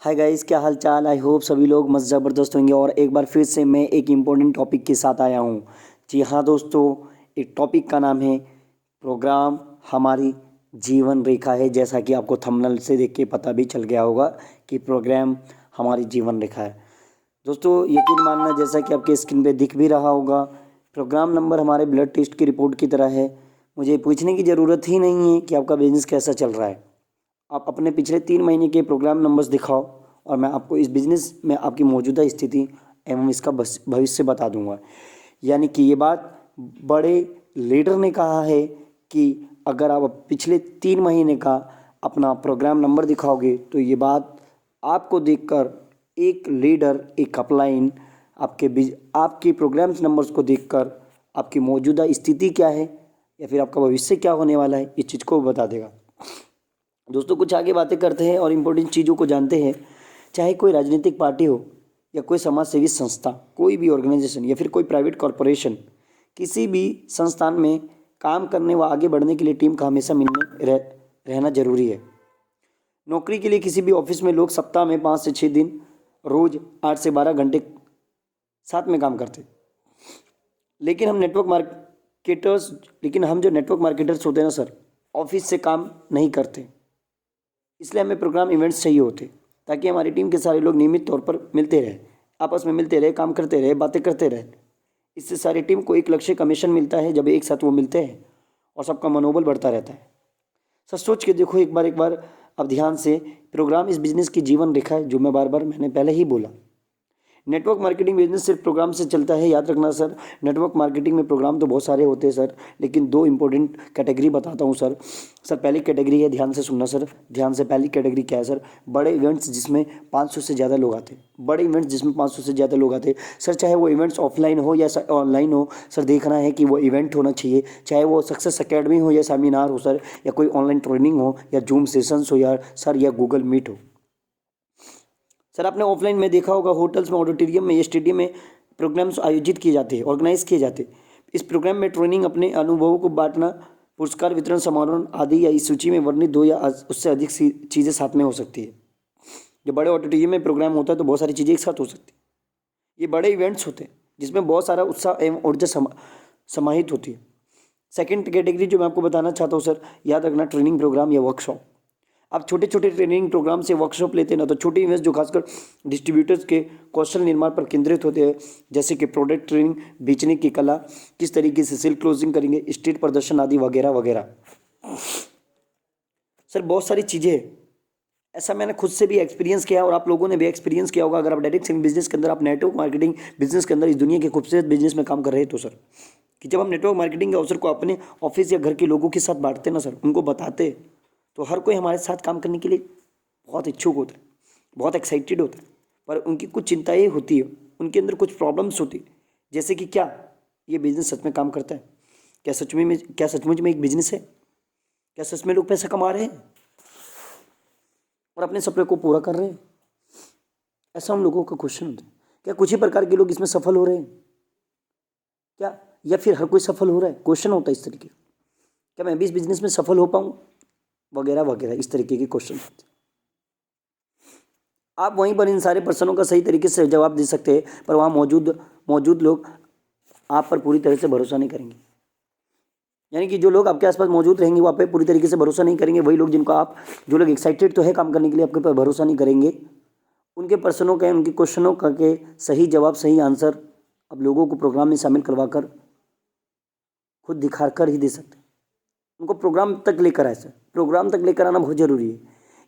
Hi guys, क्या हाल चाल। I hope सभी लोग मस्त ज़बरदस्त होंगे और एक बार फिर से मैं एक इम्पोर्टेंट टॉपिक के साथ आया हूँ। जी हाँ दोस्तों, एक टॉपिक का नाम है प्रोग्राम हमारी जीवन रेखा है। जैसा कि आपको थंबनेल से देख के पता भी चल गया होगा कि प्रोग्राम हमारी जीवन रेखा है। दोस्तों यकीन मानना, जैसा कि आपके स्क्रीन पे दिख भी रहा होगा, प्रोग्राम नंबर हमारे ब्लड टेस्ट की रिपोर्ट की तरह है। मुझे पूछने की ज़रूरत ही नहीं है कि आपका बिजनेस कैसा चल रहा है। आप अपने पिछले 3 महीने के प्रोग्राम नंबर्स दिखाओ और मैं आपको इस बिज़नेस में आपकी मौजूदा स्थिति एवं इसका भविष्य बता दूंगा। यानी कि ये बात बड़े लीडर ने कहा है कि अगर आप पिछले 3 महीने का अपना प्रोग्राम नंबर दिखाओगे तो ये बात आपको देखकर एक लीडर, एक अपलाइन आपके प्रोग्राम्स नंबर्स को देखकर आपकी मौजूदा स्थिति क्या है या फिर आपका भविष्य क्या होने वाला है, इस चीज़ को बता देगा। दोस्तों कुछ आगे बातें करते हैं और इम्पोर्टेंट चीज़ों को जानते हैं। चाहे कोई राजनीतिक पार्टी हो या कोई समाज सेवी संस्था, कोई भी ऑर्गेनाइजेशन या फिर कोई प्राइवेट कॉरपोरेशन, किसी भी संस्थान में काम करने व आगे बढ़ने के लिए टीम का हमेशा रहना जरूरी है। नौकरी के लिए किसी भी ऑफिस में लोग सप्ताह में 5 से 6 दिन रोज 8 से 12 घंटे साथ में काम करते। लेकिन हम जो नेटवर्क मार्केटर्स होते हैं ना सर, ऑफिस से काम नहीं करते। इसलिए हमें प्रोग्राम इवेंट्स चाहिए होते ताकि हमारी टीम के सारे लोग नियमित तौर पर मिलते रहे, आपस में मिलते रहे, काम करते रहे, बातें करते रहे। इससे सारी टीम को एक लक्ष्य का मिशन मिलता है। जब एक साथ वो मिलते हैं और सबका मनोबल बढ़ता रहता है। सर सोच के देखो एक बार अब ध्यान से, प्रोग्राम इस बिजनेस की जीवन रेखा है, जो मैंने पहले ही बोला। नेटवर्क मार्केटिंग बिजनेस सिर्फ प्रोग्राम से चलता है, याद रखना सर। नेटवर्क मार्केटिंग में प्रोग्राम तो बहुत सारे होते हैं सर, लेकिन 2 इंपॉर्टेंट कैटेगरी बताता हूँ सर। पहली कैटेगरी है, ध्यान से सुनना सर, ध्यान से। पहली कैटेगरी क्या है सर? बड़े इवेंट्स जिसमें 500 से ज़्यादा लोग आते हैं। बड़े इवेंट्स जिसमें 500 से ज़्यादा लोग आते हैं सर, चाहे वो इवेंट्स ऑफलाइन हो या ऑनलाइन हो सर, देखना है कि वो इवेंट होना चाहिए। चाहे वो सक्सेस एकेडमी हो या सेमिनार हो सर, या कोई ऑनलाइन ट्रेनिंग हो या जूम सेशंस हो या सर, या गूगल मीट हो। सर आपने ऑफलाइन में देखा होगा, होटल्स में, ऑडिटोरियम में या स्टेडियम में प्रोग्राम्स आयोजित किए जाते हैं, ऑर्गेनाइज किए जाते हैं। इस प्रोग्राम में ट्रेनिंग, अपने अनुभवों को बांटना, पुरस्कार वितरण समारोह आदि या इस सूची में वर्णित 2 या उससे अधिक चीज़ें साथ में हो सकती है। जब बड़े ऑडिटोरियम में प्रोग्राम होता है तो बहुत सारी चीज़ें एक साथ हो सकती है। ये बड़े इवेंट्स होते हैं जिसमें बहुत सारा उत्साह एवं ऊर्जा समाहित होती है। सेकेंड कैटेगरी जो मैं आपको बताना चाहता हूँ सर, याद रखना, ट्रेनिंग प्रोग्राम या वर्कशॉप। आप छोटे छोटे ट्रेनिंग प्रोग्राम से वर्कशॉप लेते हैं ना, तो छोटे इवेंट्स जो खासकर डिस्ट्रीब्यूटर्स के कौशल निर्माण पर केंद्रित होते हैं, जैसे कि प्रोडक्ट ट्रेनिंग, बेचने की कला, किस तरीके से सेल क्लोजिंग करेंगे, स्टेट प्रदर्शन आदि वगैरह वगैरह। सर बहुत सारी चीज़ें हैं, ऐसा मैंने खुद से भी एक्सपीरियंस किया और आप लोगों ने भी एक्सपीरियंस किया होगा। अगर आप डायरेक्ट सेलिंग बिजनेस के अंदर, आप नेटवर्क मार्केटिंग बिजनेस के अंदर, इस दुनिया के खूबसूरत बिजनेस में काम कर रहे हैं तो सर, कि जब हम नेटवर्क मार्केटिंग के अवसर को अपने ऑफिस या घर के लोगों के साथ बांटते ना सर, उनको बताते, तो हर कोई हमारे साथ काम करने के लिए बहुत इच्छुक होता है, बहुत एक्साइटेड होता है। पर उनकी कुछ चिंताएं होती है, उनके अंदर कुछ प्रॉब्लम्स होती है, जैसे कि क्या ये बिजनेस सच में काम करता है? क्या सचमुच में एक बिजनेस है? क्या सच में लोग पैसा कमा रहे हैं और अपने सपने को पूरा कर रहे हैं? ऐसा हम लोगों का क्वेश्चन होता है। क्या कुछ ही प्रकार के लोग इसमें सफल हो रहे हैं क्या, या फिर हर कोई सफल हो रहा है? क्वेश्चन होता है इस तरीके का। क्या मैं भी इस बिजनेस में सफल हो पाऊँ, वगैरह वगैरह, इस तरीके के क्वेश्चन होते हैं। आप वहीं पर इन सारे प्रश्नों का सही तरीके से जवाब दे सकते हैं, पर वहाँ मौजूद लोग आप पर पूरी तरह से भरोसा नहीं करेंगे। यानी कि जो लोग आपके आसपास मौजूद रहेंगे वो आप पे पूरी तरीके से भरोसा नहीं करेंगे। वही लोग जो लोग एक्साइटेड तो है काम करने के लिए, आपके पर भरोसा नहीं करेंगे। उनके प्रश्नों का, उनके क्वेश्चनों का के सही जवाब, सही आंसर आप लोगों को प्रोग्राम में शामिल करवा कर खुद दिखा कर ही दे सकते हैं। उनको प्रोग्राम तक लेकर आए सर, प्रोग्राम तक लेकर आना बहुत ज़रूरी है।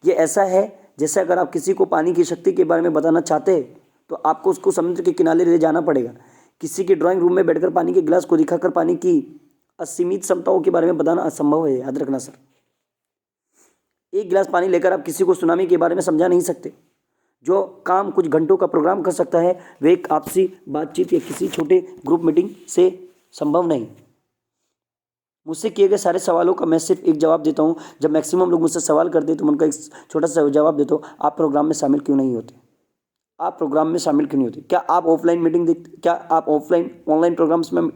ये ऐसा है जैसे अगर आप किसी को पानी की शक्ति के बारे में बताना चाहते हैं तो आपको उसको समुद्र के किनारे ले जाना पड़ेगा। किसी के ड्राइंग रूम में बैठकर पानी के गिलास को दिखाकर पानी की असीमित क्षमताओं के बारे में बताना असंभव है, याद रखना सर। एक गिलास पानी लेकर आप किसी को सुनामी के बारे में समझा नहीं सकते। जो काम कुछ घंटों का प्रोग्राम कर सकता है वे एक आपसी बातचीत या किसी छोटे ग्रुप मीटिंग से संभव नहीं। मुझसे किए गए सारे सवालों का मैं सिर्फ एक जवाब देता हूँ। जब मैक्सिमम लोग मुझसे सवाल करते हैं तो मैं उनका एक छोटा सा जवाब देता हूँ, आप प्रोग्राम में शामिल क्यों नहीं होते? आप प्रोग्राम में शामिल क्यों नहीं होते? क्या आप ऑफलाइन मीटिंग देखते? क्या आप ऑनलाइन प्रोग्राम्स में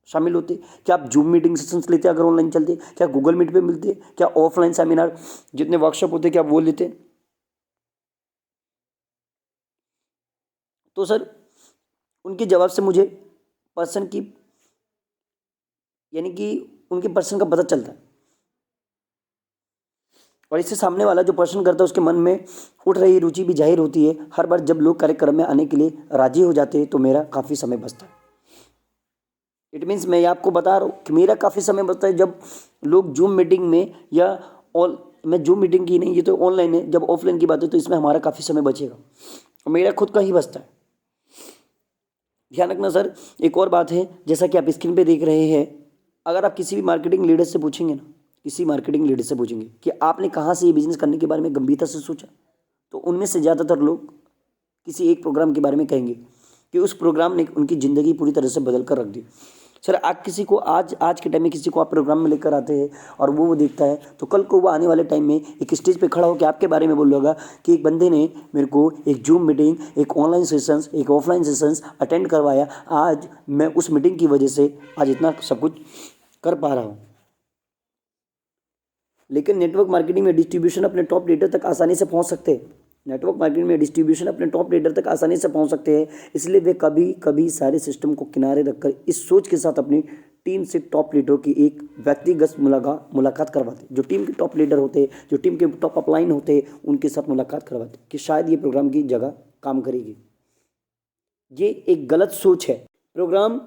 शामिल होते? क्या आप जूम मीटिंग सेशंस लेते अगर ऑनलाइन चलते? क्या गूगल मीट पे मिलते? क्या ऑफलाइन सेमिनार जितने वर्कशॉप होते क्या आप वो लेते? तो सर उनके जवाब से मुझे पर्सन की यानी कि उनके पर्सन का पता चलता है, और इससे सामने वाला जो पर्सन करता है उसके मन में उठ रही रुचि भी जाहिर होती है। हर बार जब लोग कार्यक्रम में आने के लिए राजी हो जाते हैं तो मेरा काफ़ी समय बचता है। इट मीन्स मैं ये आपको बता रहा हूँ कि मेरा काफ़ी समय बचता है जब लोग जूम मीटिंग में या ऑल मैं जूम मीटिंग की नहीं, ये तो ऑनलाइन है, जब ऑफलाइन की बात है तो इसमें हमारा काफ़ी समय बचेगा और मेरा खुद का ही बचता है। ध्यान रखना सर, एक और बात है, जैसा कि आप स्क्रीन पे देख रहे हैं, अगर आप किसी भी मार्केटिंग लीडर से पूछेंगे ना, किसी मार्केटिंग लीडर से पूछेंगे कि आपने कहाँ से ये बिजनेस करने के बारे में गंभीरता से सोचा, तो उनमें से ज़्यादातर लोग किसी एक प्रोग्राम के बारे में कहेंगे कि उस प्रोग्राम ने उनकी ज़िंदगी पूरी तरह से बदल कर रख दी। सर आप किसी को आज के टाइम में किसी को आप प्रोग्राम में लेकर आते हैं और वो देखता है, तो कल को वो आने वाले टाइम में एक स्टेज पे खड़ा होकर आपके बारे में बोलेगा कि एक बंदे ने मेरे को एक जूम मीटिंग, एक ऑनलाइन सेशंस, एक ऑफलाइन सेशंस अटेंड करवाया, आज मैं उस मीटिंग की वजह से आज इतना सब कुछ कर पा रहा हूँ। लेकिन नेटवर्क मार्केटिंग में डिस्ट्रीब्यूशन अपने टॉप लीडर तक आसानी से पहुँच सकते हैं। नेटवर्क मार्केटिंग में डिस्ट्रीब्यूशन अपने टॉप लीडर तक आसानी से पहुंच सकते हैं, इसलिए वे कभी कभी सारे सिस्टम को किनारे रखकर इस सोच के साथ अपनी टीम से टॉप लीडरों की एक व्यक्तिगत मुलाकात करवाते, जो टीम के टॉप लीडर होते हैं, जो टीम के टॉप अपलाइन होते हैं, उनके साथ मुलाकात करवाते कि शायद ये प्रोग्राम की जगह काम करेगी। ये एक गलत सोच है। प्रोग्राम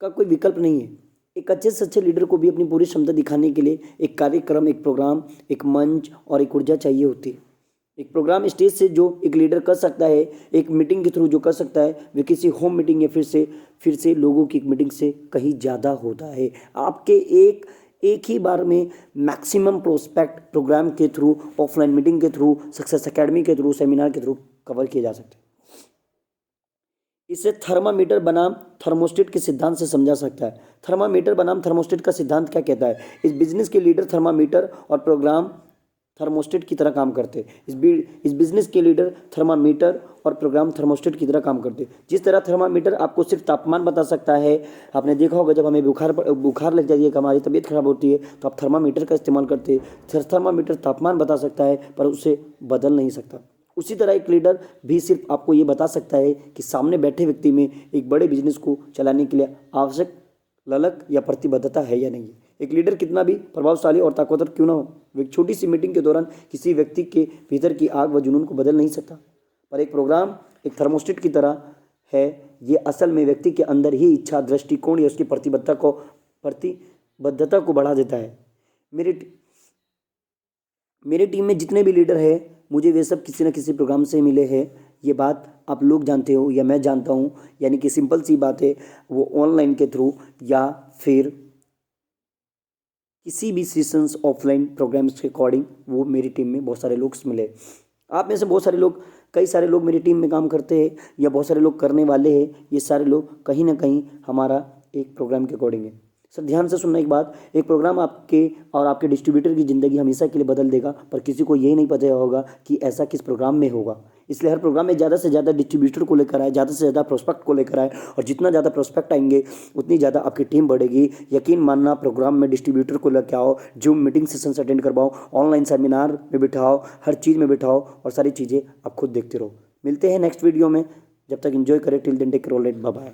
का कोई विकल्प नहीं है। एक अच्छे से अच्छे लीडर को भी अपनी पूरी क्षमता दिखाने के लिए एक कार्यक्रम, एक प्रोग्राम, एक मंच और एक ऊर्जा चाहिए होती है। एक प्रोग्राम स्टेज से जो एक लीडर कर सकता है, एक मीटिंग के थ्रू जो कर सकता है, वे किसी होम मीटिंग या फिर से लोगों की एक मीटिंग से कहीं ज़्यादा होता है। आपके एक ही बार में मैक्सिमम प्रोस्पेक्ट प्रोग्राम के थ्रू, ऑफलाइन मीटिंग के थ्रू, सक्सेस एकेडमी के थ्रू, सेमिनार के थ्रू कवर किए जा सकते हैं। इसे थर्मामीटर बनाम थर्मोस्टेट के सिद्धांत से समझा सकता है। थर्मामीटर बनाम थर्मोस्टेट का सिद्धांत क्या कहता है? इस बिजनेस के लीडर थर्मामीटर और प्रोग्राम थर्मोस्टेट की तरह काम करते हैं। इस बिजनेस के लीडर थर्मामीटर और प्रोग्राम थर्मोस्टेट की तरह काम करते हैं। जिस तरह थर्मामीटर आपको सिर्फ तापमान बता सकता है, आपने देखा होगा जब हमें बुखार लग जाती है, हमारी तबीयत खराब होती है, तो आप थर्मामीटर का इस्तेमाल करते हैं। थर्मामीटर तापमान बता सकता है पर उसे बदल नहीं सकता। उसी तरह एक लीडर भी सिर्फ आपको ये बता सकता है कि सामने बैठे व्यक्ति में एक बड़े बिजनेस को चलाने के लिए आवश्यक ललक या प्रतिबद्धता है या नहीं। एक लीडर कितना भी प्रभावशाली और ताकतवर क्यों ना हो, वो एक छोटी सी मीटिंग के दौरान किसी व्यक्ति के भीतर की आग व जुनून को बदल नहीं सकता। पर एक प्रोग्राम एक थर्मोस्टेट की तरह है। ये असल में व्यक्ति के अंदर ही इच्छा, दृष्टिकोण या उसकी प्रतिबद्धता को बढ़ा देता है। मेरे टीम में जितने भी लीडर हैं, मुझे वे सब किसी न किसी प्रोग्राम से मिले हैं। ये बात आप लोग जानते हो या मैं जानता हूँ, यानी कि सिंपल सी बात है, वो ऑनलाइन के थ्रू या फिर किसी भी सेशंस ऑफलाइन प्रोग्राम्स के अकॉर्डिंग वो मेरी टीम में बहुत सारे लोग मिले। आप में से बहुत सारे लोग, कई सारे लोग मेरी टीम में काम करते हैं या बहुत सारे लोग करने वाले हैं। ये सारे लोग कहीं ना कहीं हमारा एक प्रोग्राम के अकॉर्डिंग है। सर ध्यान से सुनना एक बात, एक प्रोग्राम आपके और आपके डिस्ट्रीब्यूटर की ज़िंदगी हमेशा के लिए बदल देगा, पर किसी को यही नहीं पता होगा कि ऐसा किस प्रोग्राम में होगा। इसलिए हर प्रोग्राम में ज़्यादा से ज़्यादा डिस्ट्रीब्यूटर को लेकर आए, ज़्यादा से ज़्यादा प्रोस्पेक्ट को लेकर आए, और जितना ज़्यादा प्रोस्पेक्ट आएंगे उतनी ज़्यादा आपकी टीम बढ़ेगी। यकीन मानना, प्रोग्राम में डिस्ट्रीब्यूटर को लेकर आओ, जूम मीटिंग सेशंस अटेंड करवाओ, ऑनलाइन सेमिनार में बिठाओ, हर चीज़ में बिठाओ और सारी चीज़ें आप खुद देखते रहो। मिलते हैं नेक्स्ट वीडियो में, जब तक एंजॉय करें। Till then take care, all right, bye bye.